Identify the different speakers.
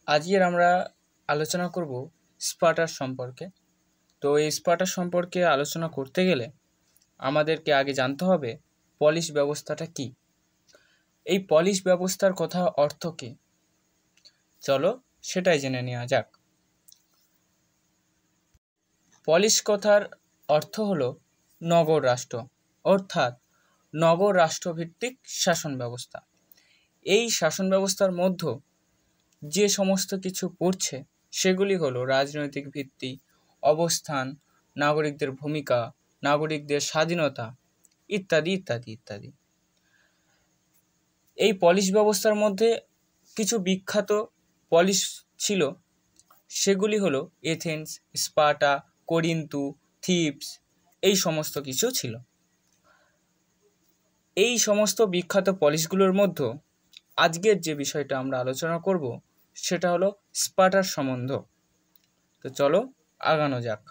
Speaker 1: আজকের আমরা আলোচনা করব স্পার্টার সম্পর্কে। তো এই স্পার্টার সম্পর্কে আলোচনা করতে গেলে আমাদেরকে আগে জানতে হবে পলিশ ব্যবস্থাটা কি। এই পলিশ ব্যবস্থার কথা অর্থ কী, চলো সেটাই জেনে নেওয়া যাক। পলিশ কথার অর্থ হলো নগর রাষ্ট্র, অর্থাৎ নগর রাষ্ট্রভিত্তিক শাসন ব্যবস্থা। এই শাসন ব্যবস্থার মধ্যে যে সমস্ত কিছু পড়ছে সেগুলি হলো রাজনৈতিক ভিত্তি, অবস্থান, নাগরিকদের ভূমিকা, নাগরিকদের স্বাধীনতা ইত্যাদি ইত্যাদি ইত্যাদি। এই পলিশ ব্যবস্থার মধ্যে কিছু বিখ্যাত পলিশ ছিল, সেগুলি হলো এথেন্স, স্পার্টা, করিন্থু, থিবস, এই সমস্ত কিছু ছিল। এই সমস্ত বিখ্যাত পলিশগুলোর মধ্যে আজকের যে বিষয়টা আমরা আলোচনা করব সেটা হলো স্পার্টার সম্বন্ধ। তো চলো আগানো যাক।